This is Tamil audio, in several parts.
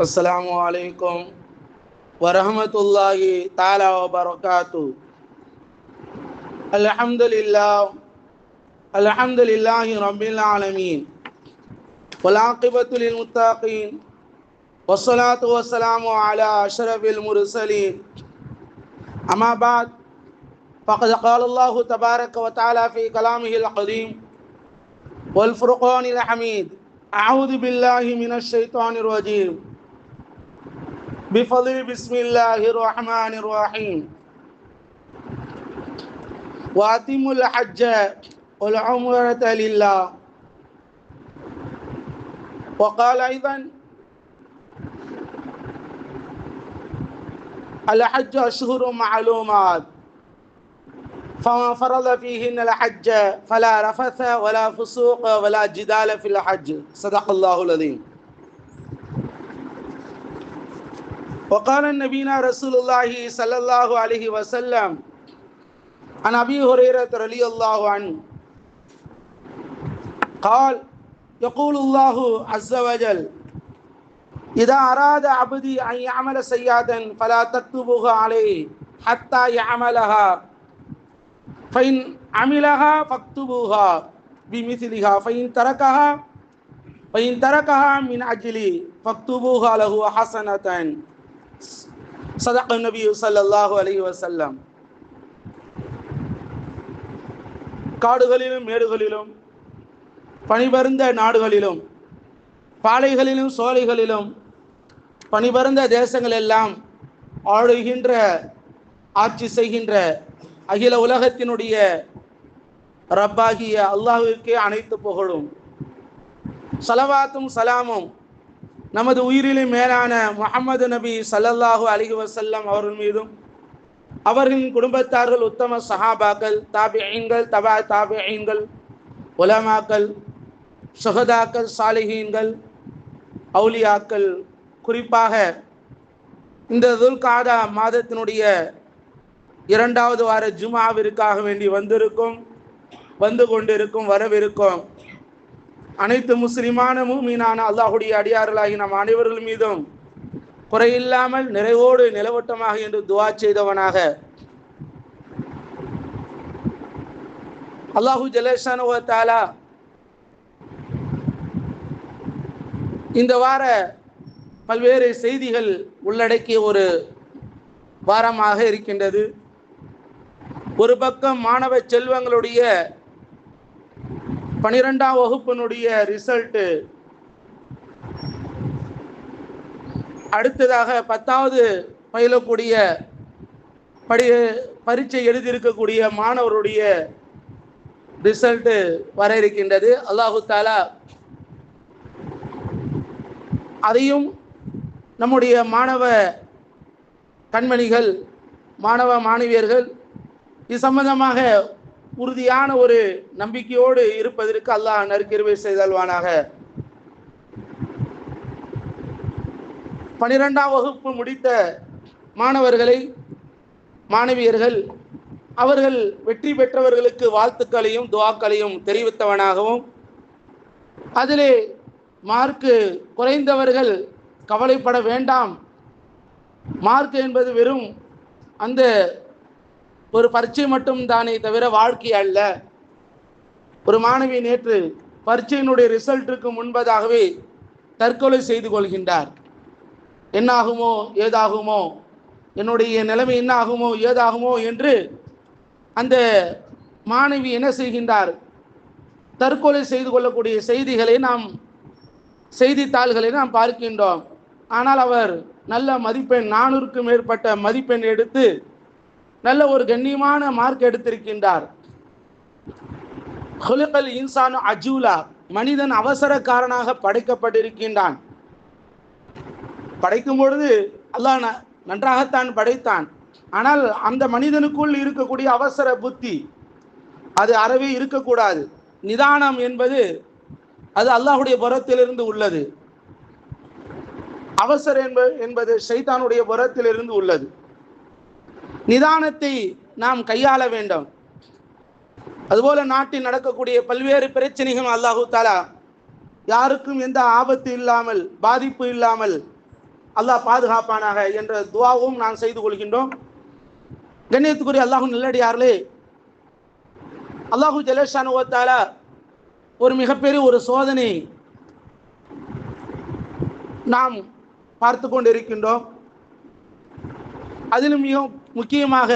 अस्सलामु अलैकुम वरहमतुल्लाहि ताला व बरकातुहू। अल्हम्दुलिल्लाहि रब्बिल आलमीन वल आक़िबतु लिल मुत्तक़ीन वस्सलातु वस्सलामु अला अशरफिल मुरसलीन अम्मा बाद फ़क़द क़ाल अल्लाहु तबारक व तआला फ़ी कलामिहिल क़दीम वल फ़ुरक़ानिल हमीद। अऊज़ु बिल्लाहि मिनश शैतानिर रजीम। बिफ़ज़्लि बिस्मिल्लाहिर रहमानिर रहीम। वातिमुल हज्ज वल उम्रत लिल्लाह। वक़ाल अय्ज़न अल हज्ज अश्हुरुम मालूमात फमन फ़रज़ फ़ीहिन्नल हज्ज फ़ला रफ़थ वला फ़ुसूक़ वला जिदाल फ़िल हज्ज। सदक़ल्लाहुल अज़ीम। वक़ाल नबीना रसूलुल्लाहि सल्लल्लाहु अलैहि वसल्लम अन अबी हुरैरह रज़ियल्लाहु अन्हु क़ाल यक़ूलुल्लाहु अज़्ज़ व जल इज़ा अराद अब्दी अन यअमल सय्यअतन फ़ला तक्तुबूहा अलैहि हत्ता यअमलहा फ़इन अमिलहा फ़क्तुबूहा बिमिस्लिहा फ़इन तरकहा मिन अज्ली फ़क्तुबूहा लहु हसनतन। सदक़ नबी ஸல்லல்லாஹு அலைஹி வஸல்லம்। காடுகளிலும் மேடுகளிலும் பனிபருந்த நாடுகளிலும் பாலைகளிலும் சோலைகளிலும் பனிபருந்த தேசங்கள் எல்லாம் ஆளுகின்ற ஆட்சி செய்கின்ற அகில உலகத்தினுடைய ரப்பாகிய அல்லாஹ்வுக்கே அனைத்து புகழும் ஸலவாத்தும் சலாமும் நமது உயிரிலும் மேலான முஹம்மது நபி ஸல்லல்லாஹு அலைஹி வஸல்லம் அவர்கள் மீதும் அவர்களின் குடும்பத்தார்கள் உத்தம சஹாபாக்கள் தாபிஈன்கள் தபா தாபிஈன்கள் உலமாக்கள் ஷுஹதாக்கள் சாலிஹீன்கள் அவுலியாக்கள் குறிப்பாக இந்த துல்காதா மாதத்தினுடைய இரண்டாவது வார ஜுமாவிற்காக வேண்டி வந்து கொண்டிருக்கும் வரவிருக்கும் அனைத்து முஸ்லிமான மூமினான அல்லாஹுடைய அடியார்களாகி நம் அனைவர்கள் மீதும் குறையில்லாமல் நிறைவோடு நிலவட்டமாக என்று துஆ செய்தவனாக அல்லாஹு ஜல்லஷானு வ தஆலா இந்த வார பல்வேறு செய்திகள் உள்ளடக்கிய ஒரு வாரமாக இருக்கின்றது. ஒரு பக்கம் மாணவ செல்வங்களுடைய 12ஆம் வகுப்பினுடைய ரிசல்ட், அடுத்ததாக 10வது பயிலக்கூடிய பரீட்சை எழுதியிருக்கக்கூடிய மாணவருடைய ரிசல்ட் வர இருக்கின்றது. அல்லாஹு தஆலா அதையும் நம்முடைய மாணவ கண்மணிகள் மாணவ மாணவியர்கள் இது சம்பந்தமாக உறுதியான ஒரு நம்பிக்கையோடு இருப்பதற்கு அல்லாஹ் நற்கிருபை செய்தல்வானாக. 12ஆம் வகுப்பு முடித்த மாணவர்களை மாணவியர்கள் அவர்கள் வெற்றி பெற்றவர்களுக்கு வாழ்த்துக்களையும் துஆக்களையும் தெரிவித்தவனாகவும், அதிலே மார்க்கு குறைந்தவர்கள் கவலைப்பட வேண்டாம், மார்க் என்பது வெறும் அந்த ஒரு பரீட்சை மட்டும் தானே தவிர வாழ்க்கை அல்ல. ஒரு மாணவி நேற்று பரீட்சையினுடைய ரிசல்ட்டுக்கு முன்பதாகவே தற்கொலை செய்து கொள்கின்றார். என்னாகுமோ ஏதாகுமோ, என்னுடைய நிலைமை என்ன ஆகுமோ ஏதாகுமோ என்று அந்த மாணவி என்ன செய்கின்றார், தற்கொலை செய்து கொள்ளக்கூடிய செய்திகளை நாம் செய்தித்தாள்களை நாம் பார்க்கின்றோம். ஆனால் அவர் நல்ல மதிப்பெண் 400க்கும் மேற்பட்ட மதிப்பெண் எடுத்து நல்ல ஒரு கண்ணியமான மார்க் எடுத்திருக்கின்றார். ஹுலிகல் இன்சானு அஜூலா, மனிதன் அவசரக்காரனாக படைக்கப்பட்டிருக்கின்றான். படைக்கும் பொழுது அல்லாஹ் நன்றாகத்தான் படைத்தான். ஆனால் அந்த மனிதனுக்குள் இருக்கக்கூடிய அவசர புத்தி அது அறவே இருக்கக்கூடாது. நிதானம் என்பது அது அல்லாஹுடைய புறத்திலிருந்து உள்ளது. அவசர என்பது ஷைத்தானுடைய புறத்திலிருந்து உள்ளது. நிதானத்தை நாம் கையாள வேண்டும். அதுபோல நாட்டில் நடக்கக்கூடிய பல்வேறு பிரச்சனைகள் அல்லாஹு தஆலா யாருக்கும் எந்த ஆபத்து இல்லாமல் பாதிப்பு இல்லாமல் அல்லாஹ் பாதுகாப்பானாக என்ற துவாவும் நான் செய்து கொள்கின்றோம். கண்ணியத்துக்குரிய அல்லாஹ் நல்லடியார்களே, அல்லாஹு ஜல்லஷானு வ தஆலா ஒரு மிகப்பெரிய ஒரு சோதனை நாம் பார்த்து கொண்டிருக்கின்றோம். அதிலும் மிக முக்கியமாக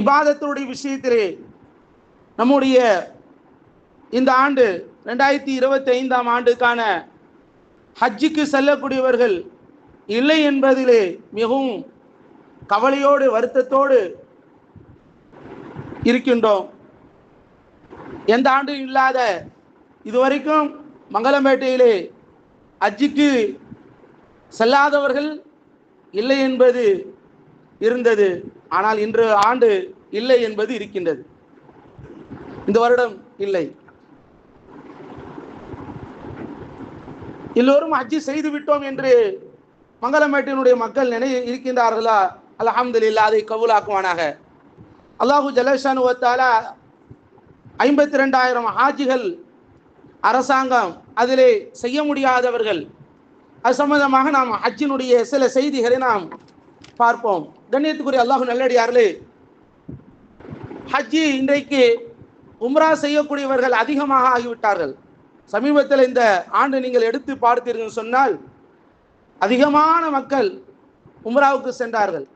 இபாதத்துடைய விஷயத்திலே நம்முடைய இந்த ஆண்டு 2025ஆம் ஆண்டுக்கான ஹஜ்ஜுக்கு செல்லக்கூடியவர்கள் இல்லை என்பதிலே மிகவும் கவலையோடு வருத்தத்தோடு இருக்கின்றோம். எந்த ஆண்டு இல்லாத இதுவரைக்கும் மங்களம்பேட்டையிலே ஹஜ்ஜுக்கு செல்லாதவர்கள் இல்லை என்பது இருந்தது. ஆனால் இன்று ஆண்டு இல்லை என்பது இருக்கின்றது. இந்த வருடம் இல்லை. எல்லோரும் ஹஜ்ஜி செய்து விட்டோம் என்று மங்களம்பேட்டையினுடைய மக்கள் இருக்கின்றார்களா? அல்ஹம்துலில்லாஹ், அதை கபூலாக்குவானாக. அல்லாஹு ஜல்லஷானு வ தஆலா 52,000 ஹாஜிகள் அரசாங்கம் அதிலே செய்ய முடியாதவர்கள், அது சம்பந்தமாக நாம் ஹஜ்ஜினுடைய சில செய்திகளை நாம் பார்ப்போம். கண்ணியத்துக்குரிய அல்லாஹ் நல்லடியார்களே, ஹஜ்ஜி இன்றைக்கு உம்ரா செய்யக்கூடியவர்கள் அதிகமாக ஆகிவிட்டார்கள். சமீபத்தில் இந்த ஆண்டு நீங்கள் எடுத்து பார்த்தீர்கள் சொன்னால் அதிகமான மக்கள் உம்ராவுக்கு சென்றார்கள்.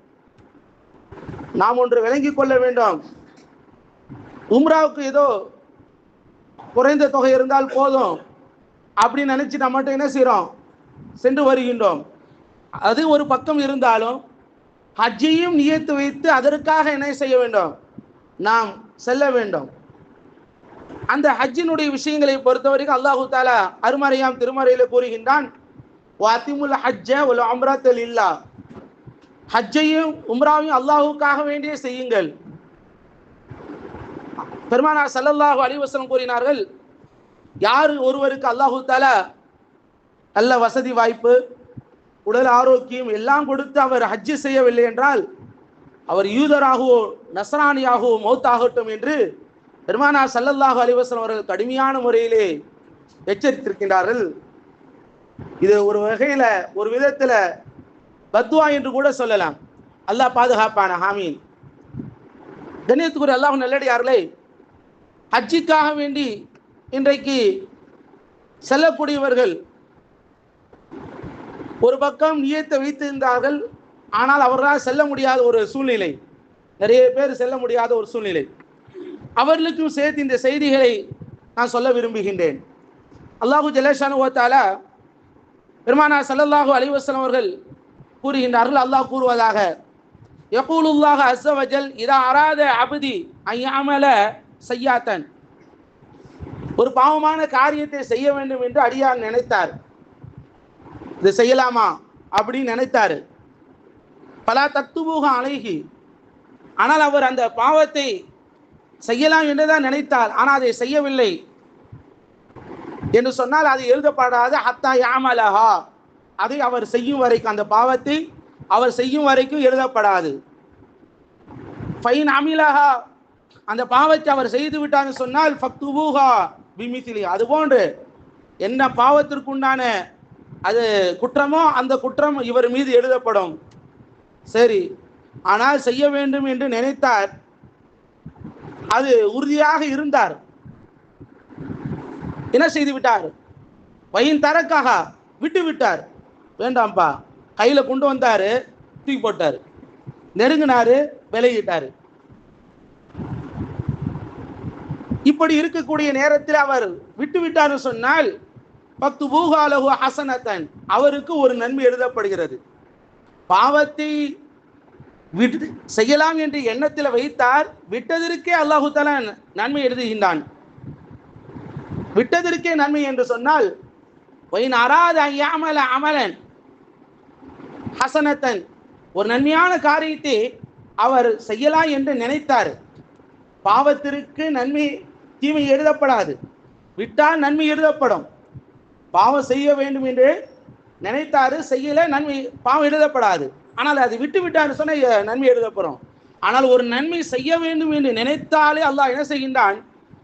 நாம் ஒன்று விளங்கிக் கொள்ள வேண்டும், உம்ராவுக்கு ஏதோ குறைந்த தொகை இருந்தால் போதும் அப்படின்னு நினைச்சு நம்ம மட்டும் என்ன செய்கிறோம், சென்று வருகின்றோம். அது ஒரு பக்கம் இருந்தாலும் ஹஜ்ஜையும் நியத்து வைத்து அதற்காக என்ன செய்ய வேண்டும், நாம் செல்ல வேண்டும். அந்த ஹஜ்ஜினுடைய விஷயங்களை பொறுத்தவரைக்கும் அல்லாஹு தஆலா அருமறையாம் திருமறையில் கூறுகின்றான், வாத்திமுல் ஹஜ்ஜ வல் உம்ரத லில்லாஹ், ஹஜ்ஜையும் உம்ராவையும் அல்லாஹ்வுக்காக வேண்டியே செய்யுங்கள். பெருமானார் ஸல்லல்லாஹு அலைஹி வஸல்லம் கூறினார்கள், யார் ஒருவருக்கு அல்லாஹு தஆலா நல்ல வசதி வாய்ப்பு உடல் ஆரோக்கியம் எல்லாம் கொடுத்து அவர் ஹஜ்ஜு செய்யவில்லை என்றால் அவர் யூதராகவோ நஸ்ரானியாகவோ மௌத்தாகட்டும் என்று பெருமானார் ஸல்லல்லாஹு அலைஹி வஸல்லம் அவர்கள் கடுமையான முறையிலே எச்சரித்திருக்கின்றார்கள். இது ஒரு வகையில் ஒரு விதத்தில் பத்வா என்று கூட சொல்லலாம். அல்லாஹ் பாதுகாப்பான. ஆமீன். கண்ணியத்துக்குரிய அல்லாஹ் நல்லடியார்களே, ஹஜ்ஜிக்காக வேண்டி இன்றைக்கு செல்லக்கூடியவர்கள் ஒரு பக்கம் நியத்தை வைத்திருந்தார்கள், ஆனால் அவர்களால் செல்ல முடியாத ஒரு சூழ்நிலை, நிறைய பேர் செல்ல முடியாத ஒரு சூழ்நிலை. அவர்களுக்கும் சேர்த்து இந்த செய்திகளை நான் சொல்ல விரும்புகின்றேன். அல்லாஹு ஜல்லஷானு வ தஆலா பெருமானார் ஸல்லல்லாஹு அலைஹி வஸல்லம் அவர்கள் கூறுகின்றார்கள், அல்லாஹ் கூறுவதாக, யகூலுல்லாஹு அஸ்ஸ வஜல் இதா அராத அப்தி அன் யஅமல ஸய்யாத்தன், ஒரு பாவமான காரியத்தை செய்ய வேண்டும் என்று அடியான் நினைத்தார், இது செய்யலாமா அப்படின்னு நினைத்தாரு. பலா தக்துபூஹு அலைஹி, ஆனால் அவர் அந்த பாவத்தை செய்யலாம் என்றுதான் நினைத்தார், ஆனால் அதை செய்யவில்லை என்று சொன்னால் அது எழுதப்படாது. ஹத்தா யாமலஹா, அதை அவர் செய்யும் வரைக்கும், அந்த பாவத்தை அவர் செய்யும் வரைக்கும் எழுதப்படாது. ஃபைன் அமிலஹா, அந்த பாவத்தை அவர் செய்து விட்டார்னு சொன்னால் ஃபக்துபூஹா பிமித்லி, அது போன்று என்ன பாவத்திற்குண்டான அது குற்றமோ அந்த குற்றம் இவர் மீது எழுதப்படும். சரி, ஆனால் செய்ய வேண்டும் என்று நினைத்தார், அது உறுதியாக இருந்தார், என்ன செய்து விட்டார், வயின் தரக்காக விட்டு விட்டார். வேண்டாம்ப்பா, கையில கொண்டு வந்தாரு, தூக்கி போட்டார், நெருங்கினாரு, விலகிட்டாரு. இப்படி இருக்கக்கூடிய நேரத்தில் அவர் விட்டு விட்டார்னு சொன்னால் ஃபக்துபூஹு ஹஸனத்தன், அவருக்கு ஒரு நன்மை எழுதப்படுகிறது. பாவத்தை விட்டு செய்யலாம் என்று எண்ணத்தில் வைத்தார், விட்டதற்கே அல்லாஹு தஆலா நன்மை எழுதுகின்றான். விட்டதற்கே நன்மை என்று சொன்னால் வைன் அராத அன் யஅமல அமலன் ஹஸனத்தன், ஒரு நன்மையான காரியத்தை அவர் செய்யலாம் என்று நினைத்தார், பாவத்திற்கு நன்மை தீமை எழுதப்படாது, விட்டால் நன்மை எழுதப்படும். பாவம் செய்ய வேண்டும் என்று நினைத்தாரு, செய்யல, நன்மை பாவம் எழுதப்படாது. ஆனால் அது விட்டு விட்டான்னு சொன்ன நன்மை எழுதப்படும். ஆனால் ஒரு நன்மை செய்ய வேண்டும் என்று நினைத்தாலே அல்லாஹ் என்ன செய்கின்றான்,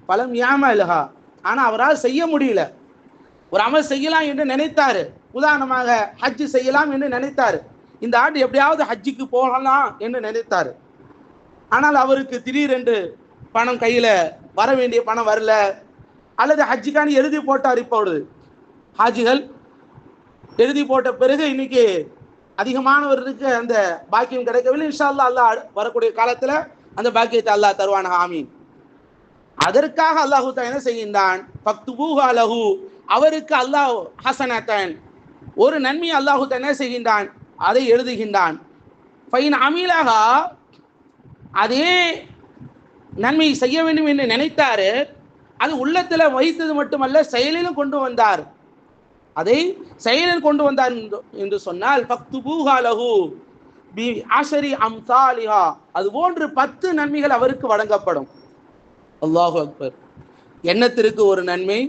பலம் யாமலஹா, ஆனால் அவரால் செய்ய முடியல. ஒரு அமல் செய்யலாம் என்று நினைத்தாரு, உதாரணமாக ஹஜ்ஜு செய்யலாம் என்று நினைத்தார். இந்த ஆண்டு எப்படியாவது ஹஜ்ஜுக்கு போகலாம் என்று நினைத்தார். ஆனால் அவருக்கு திடீரென்று பணம் கையில் வர வேண்டிய பணம் வரல, அல்லது ஹஜ்ஜுக்கான எழுதி போட்டார். இப்பொழுது ஹாஜிகள் எழுதி போட்ட பிறகு இன்னைக்கு அதிகமானவர்களுக்கு அந்த பாக்கியம் கிடைக்கவில்லை. இன்ஷா அல்லாஹ் அல்லாஹ் வரக்கூடிய காலத்தில் அந்த பாக்கியத்தை அல்லாஹ் தருவான. ஆமீன். அதற்காக அல்லாஹு என்ன செய்கின்றான், ஃபக்துபூஹு லஹு, அவருக்கு அல்லாஹ் ஹஸனத்தன், ஒரு நன்மை அல்லாஹு என்ன செய்கின்றான், அதை எழுதுகின்றான். ஃபைன் அமீலஹா, அதே நன்மை செய்ய வேண்டும் என்று நினைத்தாரு, அது உள்ளத்தில் வைத்தது மட்டுமல்ல செயலிலும் கொண்டு வந்தார். அதை செயலில் கொண்டு வந்தார் என்று சொன்னால் ஃபக்துபூஹு லஹு பி அஷரி அம்சாலிஹா, அது போன்று 10 நன்மைகள் அவருக்கு வழங்கப்படும். அல்லாஹு அக்பர். எண்ணத்திற்கு ஒரு நன்மை,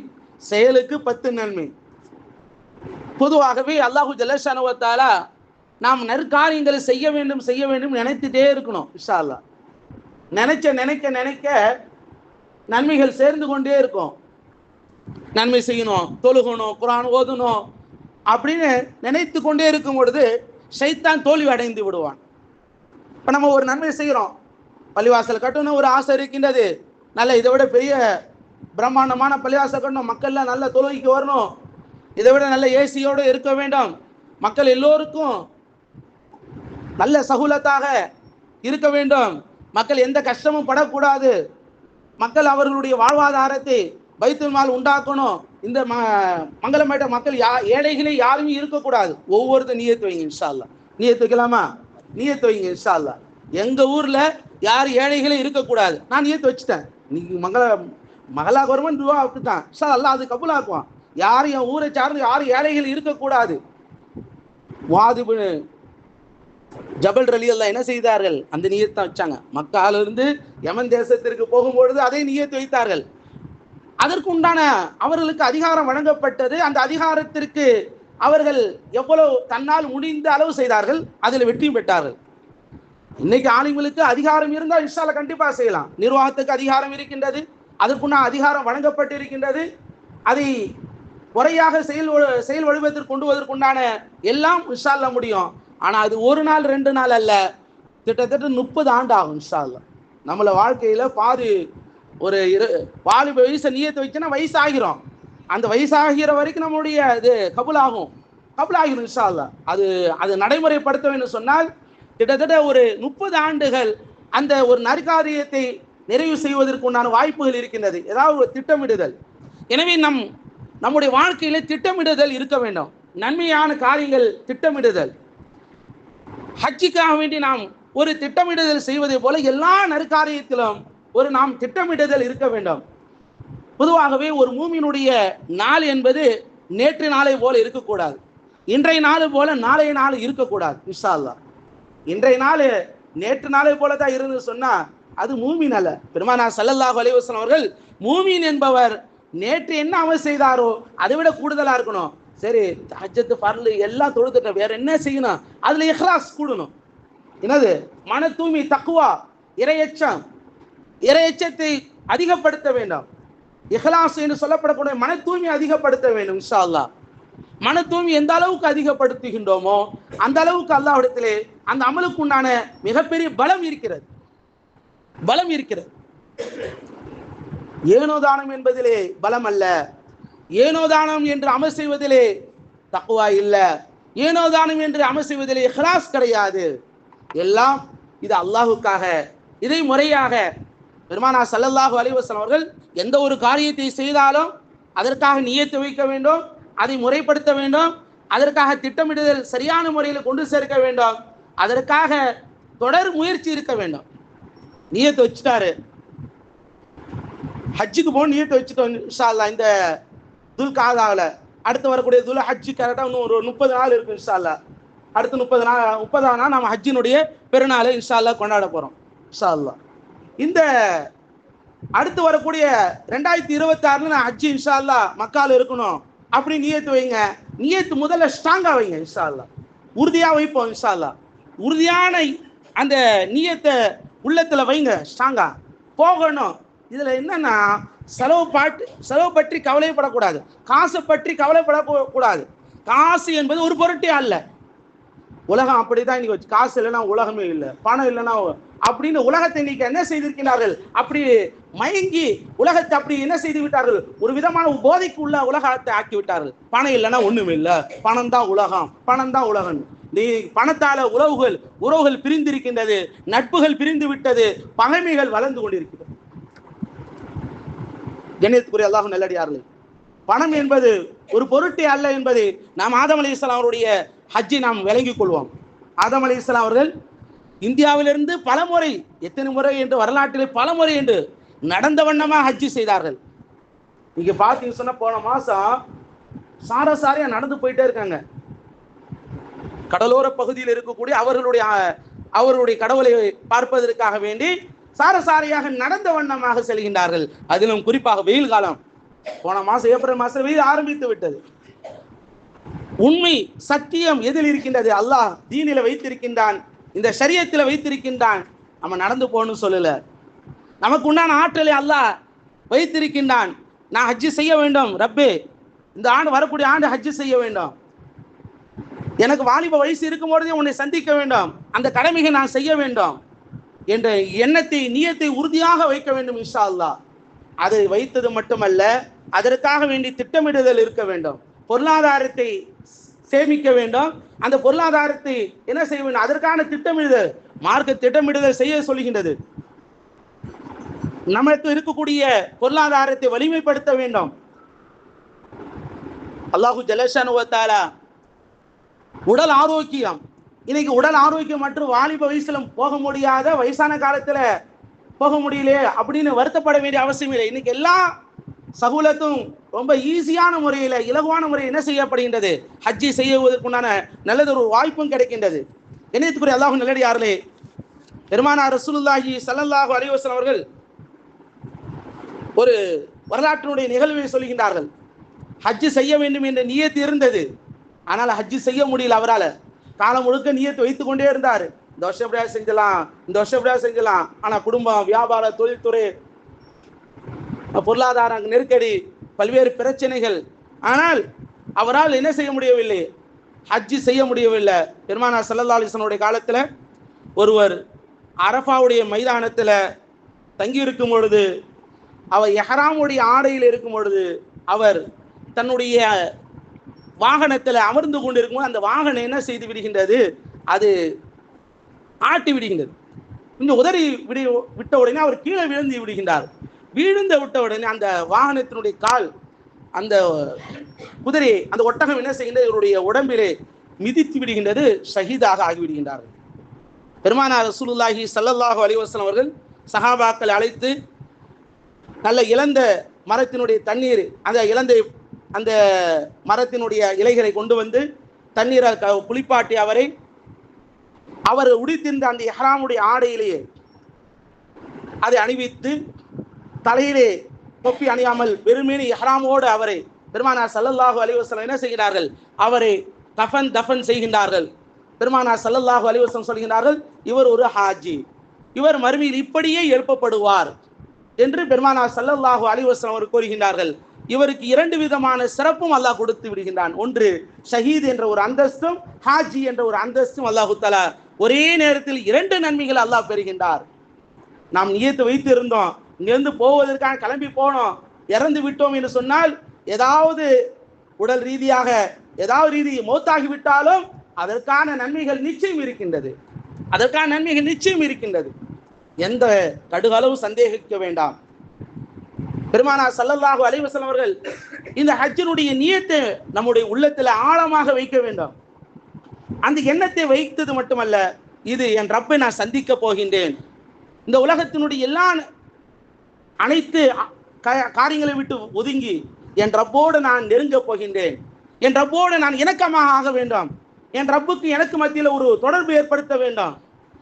செயலுக்கு 10 நன்மை. பொதுவாகவே அல்லாஹு ஜல்லஷானு வ தஆலா நாம் நற்காரியங்களை செய்ய வேண்டும் நினைத்துட்டே இருக்கணும். இன்ஷா அல்லாஹ் நினைக்க நினைக்க நன்மைகள் சேர்ந்து கொண்டே இருக்கும். நன்மை செய்யணும், தொழுகணும், குர்ஆன் ஓதணும் அப்படின்னு நினைத்து கொண்டே இருக்கும் பொழுது ஷைத்தான் தோல்வி அடைந்து விடுவான். இப்போ நம்ம ஒரு நன்மை செய்கிறோம், பள்ளிவாசல் கட்டணும் ஒரு ஆசை இருக்கின்றது, நல்ல இதை விட பெரிய பிரம்மாண்டமான பள்ளிவாசல் கட்டணும், மக்கள்லாம் நல்ல தொழுகைக்கு வரணும், இதை விட நல்ல ஏசியோடு இருக்க வேண்டும், மக்கள் எல்லோருக்கும் நல்ல சகூலத்தாக இருக்க வேண்டும், மக்கள் எந்த கஷ்டமும் படக்கூடாது, மக்கள் அவர்களுடைய வாழ்வாதாரத்தை பைத்துல் மால் உண்டாக்கணும், இந்த மங்களமேட்ட மக்கள் ஏழைகளே யாருமே இருக்கக்கூடாது. ஒவ்வொருத்தர் நியத்து வைங்க இன்ஷா அல்லாஹ். நியத்து வைக்கலாமா? நியத்து வைங்க இன்ஷா அல்லாஹ். எங்க ஊர்ல யார் ஏழைகளே இருக்கக்கூடாது, நான் நியத்து வச்சுட்டேன். இன்னைக்கு மகளா கவர்மெண்ட் துவா அப்படித்தான். இன்ஷா அல்லாஹ் அது கபூலாக்குவான். யாரும் என் ஊரை சார்ந்து யாரும் ஏழைகள் இருக்கக்கூடாது. வாதிபு ஜபல் ரலியல்லாஹு என்ன செய்தார்கள், அந்த நியத்தை வச்சாங்க. மக்காலிருந்து யமன் தேசத்திற்கு போகும்பொழுது அதை நியத்து வைத்தார்கள். அதற்கு உண்டான அவர்களுக்கு அதிகாரம் வழங்கப்பட்டது. அந்த அதிகாரத்திற்கு அவர்கள் எவ்வளவு தன்னால் முடிந்த அளவு செய்தார்கள், அதில் வெற்றி பெற்றார்கள். இன்னைக்கு ஆலிம்களுக்கு அதிகாரம் இருந்தால் இன்ஷா அல்லாஹ் கண்டிப்பா செய்யலாம். நிர்வாகத்துக்கு அதிகாரம் இருக்கின்றது, அதற்குண்டான அதிகாரம் வழங்கப்பட்டிருக்கின்றது. அதை முறையாக செயல் வடிவத்திற்கு கொண்டு வருவதற்குண்டான எல்லாம் இன்ஷா அல்லாஹ் முடியும். ஆனால் அது ஒரு நாள் 2 நாள் அல்ல, கிட்டத்தட்ட 30 ஆண்டு ஆகும் இன்ஷா அல்லாஹ். நம்மள வாழ்க்கையில பாதி ஒரு வாலிப வயசை நியத்தை வச்சுன்னா வயசாகிறோம், அந்த வயசாகிற வரைக்கும் நம்மளுடைய இது கபுலாகிரும் இன்ஷா அல்லாஹ். அது நடைமுறைப்படுத்த வேண்டும் சொன்னால் கிட்டத்தட்ட ஒரு 30 ஆண்டுகள் அந்த ஒரு நற்காரியத்தை நிறைவு செய்வதற்கு உண்டான வாய்ப்புகள் இருக்கின்றது. ஏதாவது ஒரு திட்டமிடுதல். எனவே நம்முடைய வாழ்க்கையில திட்டமிடுதல் இருக்க வேண்டும். நன்மையான காரியங்கள் திட்டமிடுதல். ஹஜ்ஜுக்காக வேண்டி நாம் ஒரு திட்டமிடுதல் செய்வதை போல எல்லா நற்காரியத்திலும் நாம் திட்டமிடுதல் இருக்க வேண்டும். பொதுவாகவே ஒரு மூமினுடைய நாள் என்பது நேற்று நாளை போல இருக்கக்கூடாது, இன்றைய நாள் போல நாளைய நாள் இருக்கக்கூடாது. இன்ஷா அல்லாஹ் இன்றைய நாள் நேற்று நாளை போல தான் இருந்து சொன்னா அது மூமின் அல்ல. பெருமானார் ஸல்லல்லாஹு அலைஹி வஸல்லம் அவர்கள் மூமின் என்பவர் நேற்று என்ன அமல் செய்தாரோ அதை விட கூடுதலா இருக்கணும். சரி, தஹஜ்ஜத் ஃபர்லு எல்லாம் தொழுதுட்ட, வேற என்ன செய்யணும், அதுல இஹ்லாஸ் கூடணும். என்னது? மன தூய்மை, தக்வா, இறையச்சத்தை அதிகப்படுத்த வேண்டும். இஹ்லாஸ் என்று சொல்லப்படக்கூடிய மன தூய்மை அதிகப்படுத்த வேண்டும். இன்ஷா அல்லாஹ் மன தூய்மை எந்த அளவுக்கு அதிகப்படுத்துகின்றோமோ அந்த அளவுக்கு அல்லாஹ்விடத்திலே அந்த அமலுக்கு உண்டான மிகப்பெரிய பலம் இருக்கிறது. ஏனோதானம் என்பதிலே பலம் அல்ல, ஏனோதானம் என்று அமல் செய்வதிலே தக்வா இல்ல, ஏனோதானம் என்று அமல் செய்வதிலே இஹ்லாஸ் கிடையாது. எல்லாம் இது அல்லாஹுக்காக. இதை முறையாக பெருமானார் ஸல்லல்லாஹு அலைஹி வஸல்லம் அவர்கள் எந்த ஒரு காரியத்தை செய்தாலும் அதற்காக நியத்து வைக்க வேண்டும், அதை முறைப்படுத்த வேண்டும், அதற்காக திட்டமிடுதல் சரியான முறையில் கொண்டு சேர்க்க வேண்டும், அதற்காக தொடர் முயற்சி இருக்க வேண்டும். நியத்து வச்சுட்டாரு, ஹஜ்ஜுக்கு போக நியத்து வச்சுட்டோம் இன்ஷா அல்லாஹ். இந்த துல் காதாவில் அடுத்து வரக்கூடிய துல் ஹஜ்ஜு கரெக்டாக இன்னும் ஒரு 30 நாள் இருக்கு இன்ஷா அல்லாஹ். அடுத்து 30ஆம் நாள் நம்ம ஹஜ்ஜினுடைய பெருநாளை இன்ஷா அல்லாஹ் கொண்டாட போறோம் இன்ஷா அல்லாஹ். இந்த அடுத்து வரக்கூடிய 2026 ஹஜ்ஜி இன்ஷா அல்லாஹ் மக்கால இருக்கணும் அப்படி நியத்து வைங்க. நியத்து முதல்ல ஸ்ட்ராங்கா வைங்க இன்ஷா அல்லாஹ், உறுதியா வைப்போம் இன்ஷா அல்லாஹ். உறுதியான அந்த நியத்தை உள்ளத்துல வைங்க, ஸ்ட்ராங்கா போகணும். இதுல என்னன்னா செலவு பற்றி கவலைப்படக்கூடாது, காசை பற்றி கவலைப்படக்கூடாது. காசு என்பது ஒரு பொருட்டே அல்ல. உலகம் அப்படிதான் இன்னைக்கு வச்சு, காசு இல்லைன்னா உலகமே இல்லை, பணம் இல்லைன்னா அப்படின்னு உலகத்தை இன்னைக்கு என்ன செய்திருக்கிறார்கள், அப்படி மயங்கி உலகத்தை அப்படி என்ன செய்து விட்டார்கள், ஒரு விதமான போதைக்கு உள்ள உலகத்தை ஆக்கி விட்டார்கள். பணம் இல்லைன்னா ஒண்ணுமே இல்லை, பணம் தான் உலகம், பணம் தான் உலகம். நீ பணத்தால உறவுகள் பிரிந்திருக்கின்றது, நட்புகள் பிரிந்து விட்டது, பகைமைகள் வளர்ந்து கொண்டிருக்கிறது. கண்ணியத்துக்குரிய அல்லாஹ் நல்லடியார்களே, பணம் என்பது ஒரு பொருட்டே அல்ல என்பது நாம் ஆதம் அலைஹிஸ்ஸலாம் அவருடைய ஹஜ்ஜை நாம் விளங்கிக் கொள்வோம். ஆதம் அலைஹிஸ்ஸலாம் அவர்கள் இந்தியாவிலிருந்து பல முறை, எத்தனை முறை என்று வரலாற்றிலே பல முறை என்று நடந்த வண்ணமாக ஹஜ்ஜி செய்தார்கள். நீங்க பார்த்தீங்க சொன்னா போன மாசம் சாரசாரியா நடந்து போயிட்டே இருக்காங்க. கடலோர பகுதியில் இருக்கக்கூடிய அவர்களுடைய கடவுளை பார்ப்பதற்காக வேண்டி சாரசாரியாக நடந்த வண்ணமாக செல்கின்றார்கள். அதிலும் குறிப்பாக வெயில் காலம், போன மாசம் ஏப்ரல் மாசம் வெயில் ஆரம்பித்து விட்டது. உண்மை சத்தியம் எதில் இருக்கின்றது? அல்லாஹ் தீனில வைத்திருக்கின்றான், இந்த ஷரியத்தில் வைத்திருக்கின்றான். நம்ம நடந்து போகணும்னு சொல்லல, நமக்கு உண்டான ஆற்றலை அல்லாஹ் வைத்திருக்கின்றான். நான் ஹஜ்ஜி செய்ய வேண்டும் ரப்பே, இந்த ஆண்டு வரக்கூடிய ஆண்டு ஹஜ்ஜி செய்ய வேண்டும், எனக்கு வாலிப வயசு இருக்கும் பொழுதே உன்னை சந்திக்க வேண்டும், அந்த கடமையை நான் செய்ய வேண்டும் என்ற எண்ணத்தை நியத்தை உறுதியாக வைக்க வேண்டும் இன்ஷா அல்லாஹ். அதை வைத்தது மட்டுமல்ல, அதற்காக வேண்டி திட்டமிடுதல் இருக்க வேண்டும், பொருளாதாரத்தை சேமிக்க வேண்டும், அந்த பொருளாதாரத்தை என்ன செய்ய வேண்டும், அதற்கான திட்டமிடுதல், மார்க்க திட்டமிடுதல் செய்ய சொல்கின்றது. நமக்கு இருக்கக்கூடிய பொருளாதாரத்தை வலிமைப்படுத்த வேண்டும். அல்லாஹு ஜல்லஷானு வ தஆலா உடல் ஆரோக்கியம், இன்னைக்கு உடல் ஆரோக்கியம் மற்றும் வாலிப வயசுல போக முடியாத, வயசான காலத்துல போக முடியலையே அப்படின்னு வருத்தப்பட வேண்டிய அவசியம் இல்லை. இன்னைக்கு எல்லா சகூலத்தும் ரொம்ப ஈஸியான முறையில், இலகுவான முறையில் என்ன செய்யப்படுகின்றது, ஹஜ்ஜி செய்வதற்குண்டான நல்லதொரு வாய்ப்பும் கிடைக்கின்றது. கண்ணியத்துக்குரிய அல்லாஹ் நல்லடியார்களே, பெருமானார் ரசூலுல்லாஹி ஸல்லல்லாஹு அலைஹி வஸல்லம் அவர்கள் ஒரு வரலாற்றினுடைய நிகழ்வை சொல்கின்றார்கள். ஹஜ்ஜி செய்ய வேண்டும் என்ற நியத்து இருந்தது, ஆனால் ஹஜ்ஜி செய்ய முடியல. அவரால் காலம் முழுக்க நியத்து வைத்து கொண்டே இருந்தார், இந்த வருஷம் எப்படியா செஞ்சலாம், இந்த வருஷம் எப்படியா செஞ்சலாம். ஆனால் குடும்பம், வியாபார, தொழில்துறை, பொருளாதார நெருக்கடி, பல்வேறு பிரச்சனைகள், ஆனால் அவரால் என்ன செய்ய முடியவில்லை, ஹஜ்ஜி செய்ய முடியவில்லை. பெருமானார் ஸல்லல்லாஹு அலைஹி வஸல்லம் காலத்தில் ஒருவர் அரஃபாவுடைய மைதானத்தில் தங்கி இருக்கும் பொழுது, அவர் எஹ்ராமுடைய ஆடையில் இருக்கும் பொழுது, அவர் தன்னுடைய வாகனத்தில் அமர்ந்து கொண்டிருக்கும்போது அந்த வாகனம் என்ன செய்து விடுகின்றது, அது ஆட்டி விடுகின்றது. இந்த உதறி விட்ட உடனே அவர் கீழே விழுந்து விடுகின்றார். விழுந்து விட்ட உடனே அந்த வாகனத்தினுடைய கால், அந்த குதிரை, அந்த ஒட்டகம் என்ன செய்கின்றது, இவருடைய உடம்பிலே மிதித்து விடுகின்றது, ஷஹீதாக ஆகிவிடுகின்றார்கள். பெருமானார் ரசூலுல்லாஹி ஸல்லல்லாஹு அலைஹி வஸல்லம் அவர்கள் சஹாபாக்களை அழைத்து நல்ல இழந்த மரத்தினுடைய தண்ணீர், அந்த மரத்தினுடைய இலைகளை கொண்டு வந்து தண்ணீரை குளிப்பாட்டி அவர் உடுத்திருந்த அந்த இஹ்ராமுடைய ஆடையிலேயே அதை அணிவித்து, தலையிலே தொப்பி அணியாமல் வெறுமனே இஹ்ராமோடு அவரை பெருமானார் ஸல்லல்லாஹு அலைஹி வஸல்லம் என்ன செய்கிறார்கள், அவரை தஃபன் செய்கின்றார்கள். பெருமானார் ஸல்லல்லாஹு அலைஹி வஸல்லம் சொல்கிறார்கள், இவர் ஒரு ஹாஜி, இவர் மறுமையில் இப்படியே எழுப்பப்படுவார் என்று பெருமானார் ஸல்லல்லாஹு அலைஹி வஸல்லம் அவர் கூறுகின்றார்கள். இவருக்கு இரண்டு விதமான சிறப்பும் அல்லாஹ் கொடுத்து விடுகின்றான். ஒன்று ஷஹீத் என்ற ஒரு அந்தஸ்தும், ஹாஜி என்ற ஒரு அந்தஸ்தும் அல்லாஹு தஆலா ஒரே நேரத்தில் இரண்டு நன்மைகள் அல்லாஹ் பெறுகின்றார். நாம் நியத்து வைத்து இருந்தோம், இங்கிருந்து போவதற்காக கிளம்பி போனோம், இறந்து விட்டோம் என்று சொன்னால், ஏதாவது உடல் ரீதியாக ஏதாவது மௌத்தாகி விட்டாலும் அதற்கான நன்மைகள் நிச்சயம் இருக்கின்றது, எந்த கடுகளவு சந்தேகிக்க வேண்டாம். பெருமானார் ஸல்லல்லாஹு அலைஹி வஸல்லம் அவர்கள் இந்த ஹஜ்ஜினுடைய நியத்தை நம்முடைய உள்ளத்தில் ஆழமாக வைக்க வேண்டும். அந்த எண்ணத்தை வைத்தது மட்டுமல்ல, இது என் ரப்பை நான் சந்திக்க போகின்றேன், இந்த உலகத்தினுடைய எல்லா அனைத்து காரியங்களை விட்டு ஒதுங்கி என் ரப்போடு நான் நெருங்க போகின்றேன், என் ரப்போடு நான் இணக்கமாக ஆக வேண்டும், என் ரப்புக்கு எனக்கு மத்தியில் ஒரு தொடர்பு ஏற்படுத்த வேண்டும்.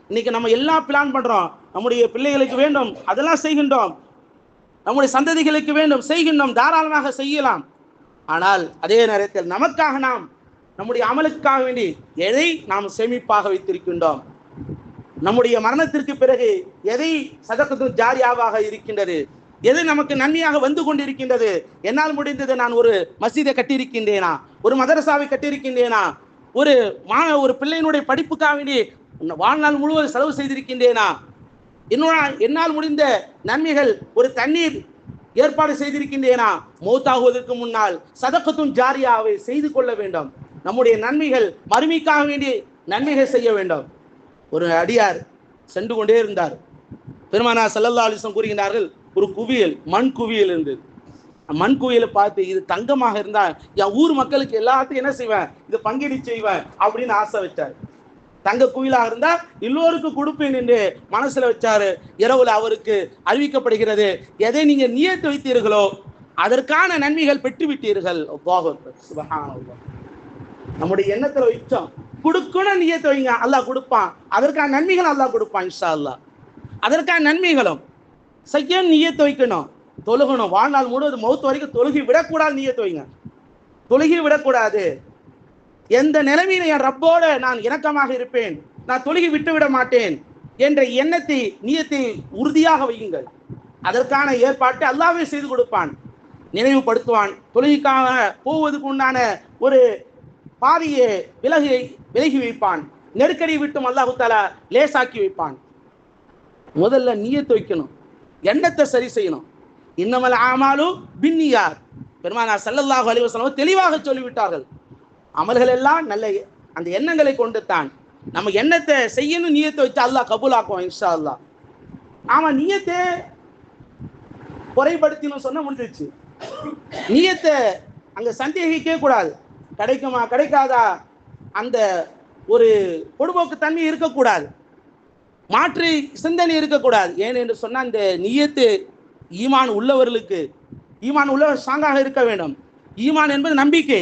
இன்னைக்கு நம்ம எல்லாம் பிளான் பண்றோம், நம்முடைய பிள்ளைகளுக்கு வேண்டும் அதெல்லாம் செய்கின்றோம், நம்முடைய சந்ததிகளுக்கு வேண்டும் செய்கின்றோம், தாராளமாக செய்யலாம். ஆனால் அதே நேரத்தில் நமக்காக நாம் நம்முடைய அமலுக்காக வேண்டி எதை நாம் சேமிப்பாக வைத்திருக்கின்றோம், நம்முடைய மரணத்திற்கு பிறகு எதை சதகத்து ஜாரியாவாக இருக்கின்றது, எது நமக்கு நன்மையாக வந்து கொண்டிருக்கின்றது? என்னால் முடிந்தது நான் ஒரு மசீதை கட்டியிருக்கின்றேனா, ஒரு மதரசாவை கட்டியிருக்கின்றேனா, ஒரு பிள்ளையினுடைய படிப்புக்காக வேண்டி வாழ்நாள் முழுவதும் செலவு செய்திருக்கின்றேனா, என்னால் முடிந்த நன்மைகள் ஒரு தண்ணீர் ஏற்பாடு செய்திருக்கின்றேனா, மௌத்தாகுவதற்கு முன்னால் சதகத்தும் ஜாரியாவை செய்து கொள்ள வேண்டும். நம்முடைய நன்மைகள் மறுமைக்காக வேண்டி நன்மைகள் செய்ய வேண்டும். ஒரு அடியார் சென்று கொண்டே இருந்தார். பெருமானார் ஸல்லல்லாஹு அலைஹி வஸல்லம் கூறுகிறார்கள், ஒரு குவியல், மண் குவியல் இருந்தது. மண் குவியலை பார்த்து இது தங்கமாக இருந்தா என் ஊர் மக்களுக்கு எல்லாத்தையும் என்ன செய்வேன், இது பங்கீடு செய்வேன் அப்படின்னு ஆசை வச்சார். தங்க குவியலாக இருந்தா எல்லோருக்கும் கொடுப்பேன் என்று மனசுல வச்சாரு. இரவுல அவருக்கு அறிவிக்கப்படுகிறது, எதை நீங்க நியத்து வைத்தீர்களோ அதற்கான நன்மைகள் பெற்றுவிட்டீர்கள். சுப்ஹானல்லாஹ். நம்முடைய எண்ணத்துல வைச்சோம், கொடுக்கணும் நியத்து வைங்க, அல்லாஹ் கொடுப்பான். அதற்கான நன்மைகள் அல்லாஹ் கொடுப்பான் இன்ஷா அல்லாஹ். அதற்கான நன்மைகளும் செய்ய நியத்து வைக்கணும். தொழுகணும், வாழ்நாள் முழுவதும் மௌத் வரைக்கும் தொழுகி விடக்கூடாது. நியத்து வைங்க, தொழுகி விடக்கூடாது. எந்த நிலைமையில என் ரப்போட நான் இணக்கமாக இருப்பேன், நான் தொழுகி விட்டு விட மாட்டேன் என்ற எண்ணத்தை, நியத்தை உறுதியாக வையுங்கள். அதற்கான ஏற்பாட்டை அல்லாஹ்வே செய்து கொடுப்பான், நினைவுபடுத்துவான். தொழுகைக்காக போவதற்கு உண்டான ஒரு பாதையை விலகி வைப்பான். நெருக்கடியை விட்டும் அல்லாஹ் தஆலா லேசாக்கி வைப்பான். முதல்ல நியத்து வைக்கணும், எண்ணத்தை சரி செய்யணும். இன்னமல் ஆமாலு பின்னியாத். பெருமானார் ஸல்லல்லாஹு அலைஹி வஸல்லம் தெளிவாக சொல்லிவிட்டார்கள், அமல்கள் எல்லாம் நல்ல அந்த எண்ணங்களை கொண்டு தான். நம்ம எண்ணத்தை செய்யணும், நியத்தை வச்சு அல்லாஹ் கபூலாக்குவான் இன்ஷா அல்லாஹ். ஆமா, நியத்தை குறைபடுத்தினு சொன்ன முடிஞ்சிச்சு. நியத்தை அங்க சந்தேகிக்கவே கூடாது. கிடைக்குமா கிடைக்காதா அந்த ஒரு பொடுபோக்கு தன்மை இருக்கக்கூடாது, மாற்று சிந்தனை இருக்கக்கூடாது. ஏன் என்று சொன்னால் இந்த நியத்து ஈமான் உள்ளவர்களுக்கு, ஈமான் உள்ளவர் ஸ்ட்ராங்காக இருக்க வேண்டும். ஈமான் என்பது நம்பிக்கை.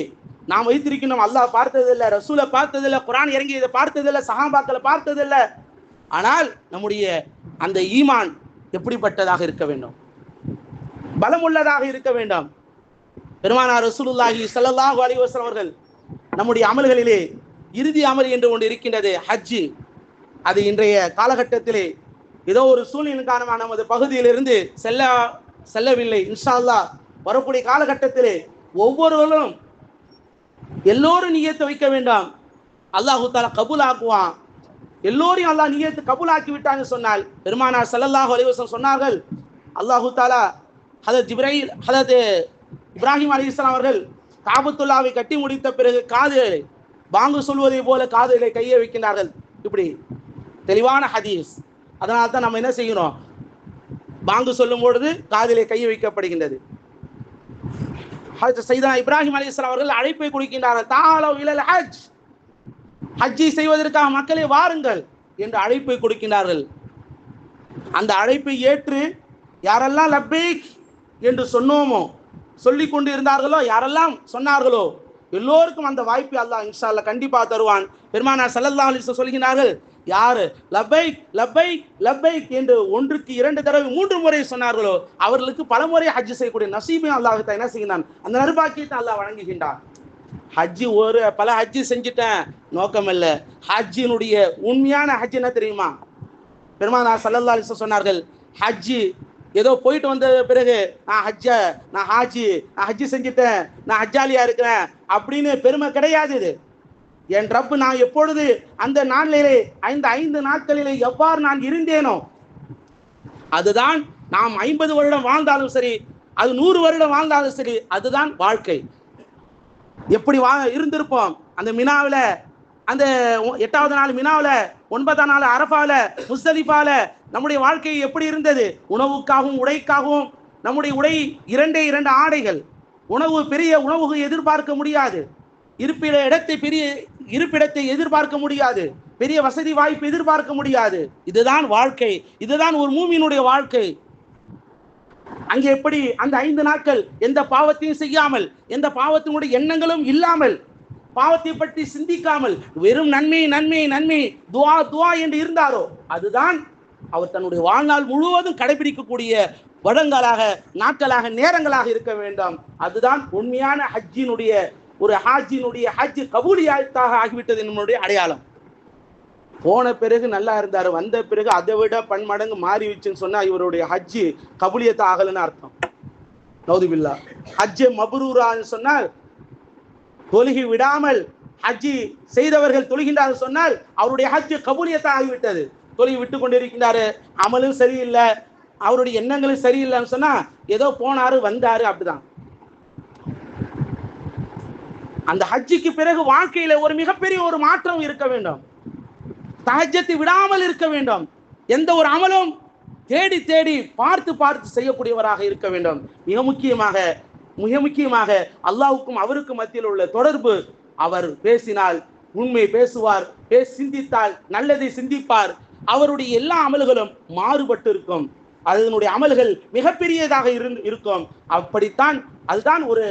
நாம் வைத்திருக்கணும், அல்லாஹ் பார்த்ததில்லை, ரசூலை பார்த்ததில்லை, குர்ஆன் இறங்கியதை பார்த்ததில்லை, சஹாபாக்களை பார்த்ததில்லை. ஆனால் நம்முடைய அந்த ஈமான் எப்படிப்பட்டதாக இருக்க வேண்டும்? பலமுள்ளதாக இருக்க வேண்டும். பெருமானார் ரசூலுல்லாஹி ஸல்லல்லாஹு அலைஹி வஸல்லம் அவர்கள் நம்முடைய அமல்களிலே இறுதி அமல் என்று ஒன்று இருக்கின்றது, ஹஜ்ஜு. அது இன்றைய காலகட்டத்திலே ஏதோ ஒரு சூழ்நிலையின் காரணமாக நமது பகுதியிலிருந்து செல்லவில்லை. இன்ஷா அல்லாஹ் வரக்கூடிய காலகட்டத்திலே ஒவ்வொருவரும் எல்லோரும் நியத்தை வைக்க வேண்டாம், அல்லாஹு தஆலா கபூல் ஆக்குவான். எல்லோரையும் அல்லாஹ் நியத்து கபூல் ஆக்கி விட்டாங்க சொன்னால், பெருமானார் ஸல்லல்லாஹு அலைஹி வஸல்லம் சொன்னார்கள், அல்லாஹு தஆலா ஹதரத் இப்ராஹிம் அலைஹிஸ்ஸலாம் அவர்கள் காபத்துல்லாவை கட்டி முடித்த பிறகு காதுகளை பாங்கு சொல்வதை போல காதுகளை கையை வைக்கின்றார்கள். இப்படி தெளிவான ஹதீஸ். அதனால தான் நம்ம என்ன செய்யணும், பாங்கு சொல்லும் பொழுது காதிலே கையை வைக்கப்படுகின்றது. சையதுனா இப்ராஹிம் அலைஹிஸ்ஸலாம் அவர்கள் அழைப்பை கொடுக்கின்றார்கள், தஆலௌ இலல் ஹஜ், ஹஜ்ஜை செய்வதற்காக மக்களே வாருங்கள் என்று அழைப்பை கொடுக்கின்றார்கள். அந்த அழைப்பை ஏற்று யாரெல்லாம் லப்பைக் என்று சொன்னோமோ, சொல்லிக் கொண்டு இருந்தார்களோ, யாரெல்லாம் சொன்னார்களோ எல்லோருக்கும் அந்த வாய்ப்பை அல்லாஹ் இன்ஷா அல்லாஹ் கண்டிப்பா தருவான். பெருமானார் ஸல்லல்லாஹு அலைஹி வஸல்லம் சொல்கிறார்கள், யாரு லப்பைக் லப்பைக் லப்பைக் என்று 1க்கு 2 தடவை 3 முறை சொன்னார்களோ அவர்களுக்கு பல முறை ஹஜ் செய்யக்கூடிய நசீபை அல்லாஹ் என்ன செய்கிறான், அந்த நற்பாக்கியத்தை அல்லாஹ் வழங்குகின்றான். ஹஜ்ஜு பல ஹஜ்ஜு செஞ்சுட்டேன் நோக்கம் இல்லை. ஹஜ்ஜினுடைய உண்மையான ஹஜ் என்ன தெரியுமா? பெருமானார் ஸல்லல்லாஹு அலைஹி வஸல்லம் சொன்னார்கள், ஹஜ்ஜு ஏதோ போயிட்டு வந்த பிறகு நான் ஹஜ்ஜி செஞ்சுட்டேன், நான் ஹஜ்ஜாலியா இருக்கிறேன் அப்படின்னு பெருமை கிடையாது. இது என் ரப்பு நான் எப்பொழுது அந்த நாளிலே 5 நாட்களிலே எவ்வாறு நான் இருந்தேனோ அதுதான். நாம் 50 வருடம் வாழ்ந்தாலும் சரி, அது 100 வருடம் வாழ்ந்தாலும் சரி, அதுதான் வாழ்க்கை. எப்படி இருந்திருப்போம் அந்த மினாவில், அந்த 8வது நாள் மினாவில், 9ஆம் நாள் அரஃபால, முஸ்தலிஃபால நம்முடைய வாழ்க்கை எப்படி இருந்தது? உணவுக்காகவும் உடைக்காகவும், நம்முடைய உடை 2 ஆடைகள், உணவு பெரிய உணவு எதிர்பார்க்க முடியாது, பெரிய இருப்பிடத்தை எதிர்பார்க்க முடியாது, பெரிய வசதி வாய்ப்பு எதிர்பார்க்க முடியாது. இதுதான் வாழ்க்கை, இதுதான் ஒரு மூமினுடைய வாழ்க்கை. அங்கே எப்படி அந்த 5 நாட்கள் எந்த பாவத்தையும் செய்யாமல், எந்த பாவத்தினுடைய எண்ணங்களும் இல்லாமல், பாவத்தை பற்றி சிந்திக்காமல் வெறும் நன்மை நன்மை நன்மை துவா துவா என்று இருந்தாரோ அதுதான் அவர் தன்னுடைய வாழ்நாள் முழுவதும் கடைபிடிக்கக்கூடிய வருடங்களாக, நாட்களாக, நேரங்களாக இருக்க வேண்டும். அதுதான் உண்மையான ஹஜ்ஜினுடைய ஹஜ் கபூலியத்தாக ஆகிவிட்டது என்னுடைய அடையாளம். போன பிறகு நல்லா இருந்தார், வந்த பிறகு அதை விட பன்மடங்கு மாறிவிச்சுன்னு சொன்னா இவருடைய ஹஜ்ஜு கபூலியத் ஆகலன்னு அர்த்தம். நௌதுபில்லா. ஹஜ்ஜே மப்ரூரான்னு சொன்னால் தொழுகி விடாமல் ஹஜ்ஜி செய்தவர்கள் தொழுகின்றார்கள் சொன்னால் அவருடைய ஹஜ்ஜு கபூலியத் ஆகிவிட்டது. தொழுகி விட்டு கொண்டிருக்கிறாரு, அமலும் சரியில்லை, அவருடைய எண்ணங்களும் சரியில்லைன்னு சொன்னா ஏதோ போனாரு வந்தாரு அப்படிதான். அந்த ஹஜ்ஜிக்கு பிறகு வாழ்க்கையில ஒரு மிகப்பெரிய ஒரு மாற்றம் இருக்க வேண்டும். தஹஜ்ஜத்தை விடாமல் இருக்க வேண்டும். எந்த ஒரு அமலும் தேடி தேடி பார்த்து பார்த்து செய்யக்கூடியவராக இருக்க வேண்டும். மிக முக்கியமாக அல்லாஹ்வுக்கும் அவருக்கும் மத்தியில் உள்ள தொடர்பு. அவர் பேசினால் உண்மை பேசுவார், சிந்தித்தால் நல்லதை சிந்திப்பார். அவருடைய எல்லா அமல்களும் மாறுபட்டு இருக்கும். அதனுடைய அமல்கள் மிகப்பெரியதாக இருக்கும். அப்படித்தான் அதுதான் ஒரு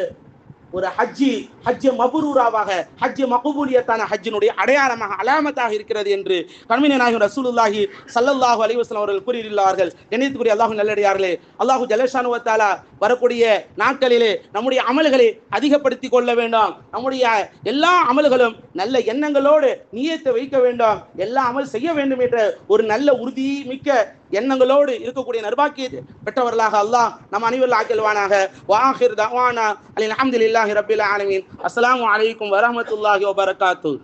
ஹஜ்ஜி மப்ரூராவாக, ஹஜ்ஜி மக்பூலியத்தான ஹஜ்ஜினுடைய அடையாளமாக, அலாமத்தாக இருக்கிறது என்று கண்மணி நாயகம் ரசூலுல்லாஹி ஸல்லல்லாஹு அலைஹி வஸல்லம் அவர்கள் கூறியுள்ளார்கள். கண்ணியத்துக்குரிய அல்லாஹ்வின் நல்லடியார்களே, அல்லாஹ் ஜல்லஷானு வ தஆலா வரக்கூடிய நாட்களிலே நம்முடைய அமல்களை அதிகப்படுத்திக் கொள்ள வேண்டும். நம்முடைய எல்லா அமல்களும் நல்ல எண்ணங்களோடு நியத்தை வைக்க வேண்டும். எல்லா அமல் செய்ய வேண்டும் என்ற ஒரு நல்ல உறுதி மிக்க எண்ணங்களோடு இருக்கக்கூடிய நர்பாக்கியத்தை பெற்றவர்களாக அல்லாஹ் நம் அனைவரும் ஆக்கில்வானாக. வாஹிர் தஅவானா அல்ஹம்துலில்லாஹி ரப்பில் ஆலமீன். அஸ்ஸலாமு அலைக்கும் வரஹ்மத்துல்லாஹி வபரகாத்துஹு.